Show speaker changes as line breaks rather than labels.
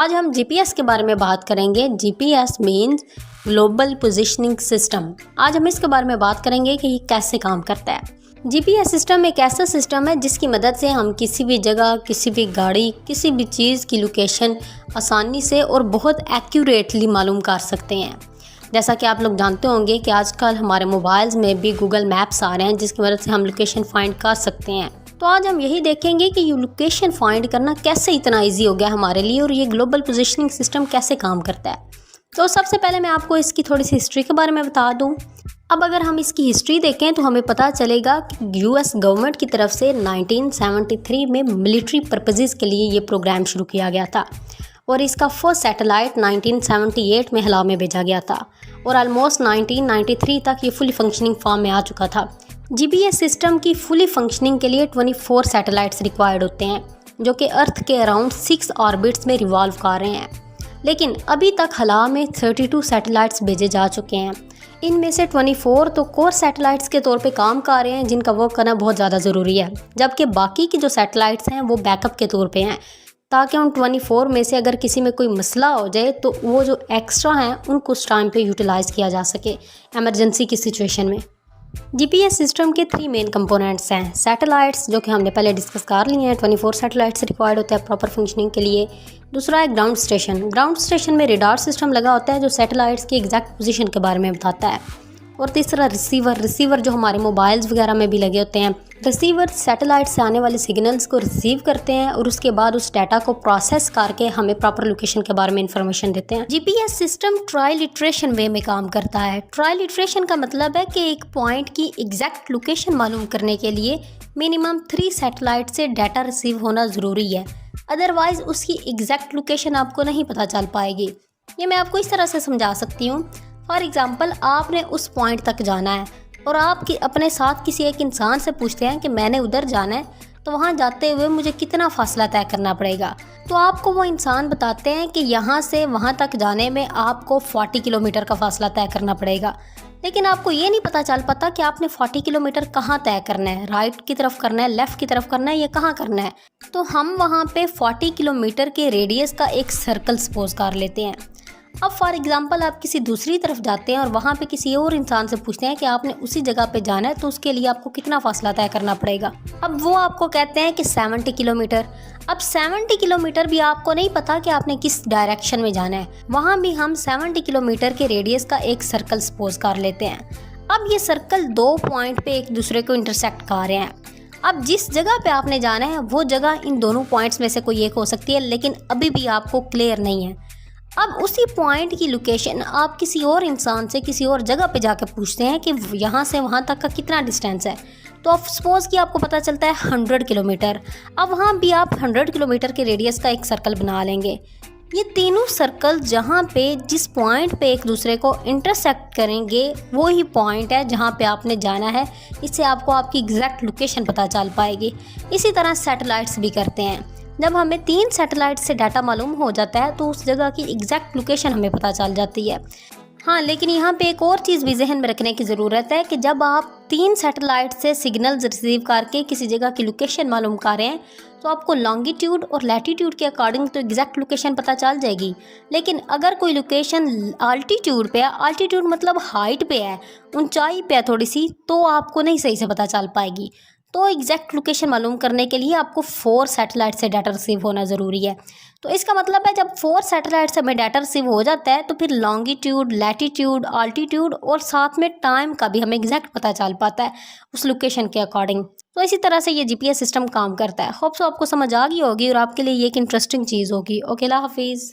आज हम जीपीएस के बारे में बात करेंगे। GPS means global positioning system. आज हम इसके बारे में बात करेंगे कि ये कैसे काम करता है। जीपीएस सिस्टम एक ऐसा सिस्टम है जिसकी मदद से हम किसी भी जगह, किसी भी गाड़ी, किसी भी चीज़ की लोकेशन आसानी से और बहुत एक्यूरेटली मालूम कर सकते हैं। जैसा कि आप लोग जानते होंगे कि आजकल हमारे मोबाइल्स में भी गूगल मैप्स आ रहे हैं जिसकी मदद से हम लोकेशन फाइंड कर सकते हैं। तो आज हम यही देखेंगे कि ये लोकेशन फाइंड करना कैसे इतना इजी हो गया हमारे लिए और ये ग्लोबल पोजीशनिंग सिस्टम कैसे काम करता है। तो सबसे पहले मैं आपको इसकी थोड़ी सी हिस्ट्री के बारे में बता दूं। अब अगर हम इसकी हिस्ट्री देखें तो हमें पता चलेगा कि यूएस गवर्नमेंट की तरफ से 1973 में मिलिट्री पर्पजेज़ के लिए ये प्रोग्राम शुरू किया गया था और इसका फर्स्ट सैटेलाइट 1978 में हवा में भेजा गया था और ऑलमोस्ट 1993 तक ये फुली फंक्शनिंग फॉर्म में आ चुका था। जीपीएस सिस्टम की फुली फंक्शनिंग के लिए 24 सैटेलाइट्स रिक्वायर्ड होते हैं जो कि अर्थ के अराउंड 6 ऑर्बिट्स में रिवॉल्व कर रहे हैं। लेकिन अभी तक हवा में 32 सैटेलाइट्स भेजे जा चुके हैं। इनमें से 24 तो कोर सैटेलाइट्स के तौर पे काम कर रहे हैं जिनका वर्क करना बहुत ज़्यादा ज़रूरी है, जबकि बाकी की जो सैटेलाइट्स हैं वो बैकअप के तौर पे हैं, ताकि उन 24 में से अगर किसी में कोई मसला हो जाए तो वो जो एक्स्ट्रा हैं उनको उस टाइम पे यूटिलाइज़ किया जा सके इमरजेंसी की सिचुएशन में। जीपीएस सिस्टम के 3 मेन कंपोनेंट्स हैं। सैटेलाइट्स जो कि हमने पहले डिस्कस कर लिए हैं, 24 सैटेलाइट्स रिक्वायर्ड होते हैं प्रॉपर फंक्शनिंग के लिए। दूसरा है ग्राउंड स्टेशन। ग्राउंड स्टेशन में रेडार सिस्टम लगा होता है जो सैटेलाइट्स की एग्जैक्ट पोजीशन के बारे में बताता है। और तीसरा रिसीवर जो हमारे मोबाइल्स वगैरह में भी लगे होते हैं। रिसीवर सैटेलाइट से आने वाले सिग्नल्स को रिसीव करते हैं और उसके बाद उस डाटा को प्रोसेस करके हमें प्रॉपर लोकेशन के बारे में इंफॉर्मेशन देते हैं। जीपीएस सिस्टम ट्रायल इटरेशन वे में काम करता है। ट्रायल इटरेशन का मतलब है कि एक पॉइंट की एग्जैक्ट लोकेशन मालूम करने के लिए मिनिमम 3 सैटेलाइट से डाटा रिसीव होना ज़रूरी है, अदरवाइज उसकी एग्जैक्ट लोकेशन आपको नहीं पता चल पाएगी। ये मैं आपको इस तरह से समझा सकती हूँ। फॉर एग्ज़ाम्पल, आपने उस पॉइंट तक जाना है और आप अपने साथ किसी एक इंसान से पूछते हैं कि मैंने उधर जाना है, तो वहाँ जाते हुए मुझे कितना फासला तय करना पड़ेगा। तो आपको वो इंसान बताते हैं कि यहाँ से वहाँ तक जाने में आपको 40 किलोमीटर का फासला तय करना पड़ेगा। लेकिन आपको ये नहीं पता चल पाता कि आपने 40 किलोमीटर कहाँ तय करना है, राइट की तरफ करना है, लेफ़्ट की तरफ करना है, या कहाँ करना है। तो हम वहाँ पे 40 किलोमीटर के रेडियस का एक सर्कल सपोज कर लेते हैं। अब फॉर एग्जांपल आप किसी दूसरी तरफ जाते हैं और वहाँ पे किसी और इंसान से पूछते हैं कि आपने उसी जगह पे जाना है, तो उसके लिए आपको कितना फासला तय करना पड़ेगा। अब वो आपको कहते हैं कि 70 किलोमीटर। अब 70 किलोमीटर भी आपको नहीं पता कि आपने किस डायरेक्शन में जाना है। वहाँ भी हम 70 किलोमीटर के रेडियस का एक सर्कल सपोज कर लेते हैं। अब ये सर्कल 2 पॉइंट पे एक दूसरे को इंटरसेक्ट कर रहे हैं। अब जिस जगह पे आपने जाना है वो जगह इन दोनों पॉइंट्स में से कोई एक हो सकती है, लेकिन अभी भी आपको क्लियर नहीं है। अब उसी पॉइंट की लोकेशन आप किसी और इंसान से किसी और जगह पे जाकर पूछते हैं कि यहाँ से वहाँ तक का कितना डिस्टेंस है। तो आप सपोज़ कि आपको पता चलता है 100 किलोमीटर। अब वहाँ भी आप 100 किलोमीटर के रेडियस का एक सर्कल बना लेंगे। ये तीनों सर्कल जहाँ पे जिस पॉइंट पे एक दूसरे को इंटरसेक्ट करेंगे वो ही पॉइंट है जहाँ पे आपने जाना है। इससे आपको आपकी एग्जैक्ट लोकेशन पता चल पाएगी। इसी तरह सैटेलाइट्स भी करते हैं। जब हमें 3 सैटेलाइट से डाटा मालूम हो जाता है तो उस जगह की एग्जैक्ट लोकेशन हमें पता चल जाती है। हाँ, लेकिन यहाँ पे एक और चीज़ भी जहन में रखने की ज़रूरत है कि जब आप 3 सैटेलाइट से सिग्नल्स रिसीव करके किसी जगह की लोकेशन मालूम कर रहे हैं तो आपको लॉन्गिट्यूड और लैटीट्यूड के अकॉर्डिंग तो एग्जैक्ट लोकेशन पता चल जाएगी। लेकिन अगर कोई लोकेशन आल्टीट्यूड पे है, आल्टीट्यूड मतलब हाइट पे है, ऊंचाई पे है थोड़ी सी, तो आपको नहीं सही से पता चल पाएगी। तो एग्जैक्ट लोकेशन मालूम करने के लिए आपको 4 सैटेलाइट से डाटा रिसीव होना ज़रूरी है। तो इसका मतलब है जब 4 सैटेलाइट से हमें डाटा रिसीव हो जाता है तो फिर लॉन्गिट्यूड, लैटीट्यूड, आल्टीट्यूड और साथ में टाइम का भी हमें एग्जैक्ट पता चल पाता है उस लोकेशन के अकॉर्डिंग। तो इसी तरह से ये जीपीएस सिस्टम काम करता है। होप सो आपको समझ आ गई होगी और आपके लिए ये एक इंटरेस्टिंग चीज़ होगी। ओके, अल्लाह हाफिज़।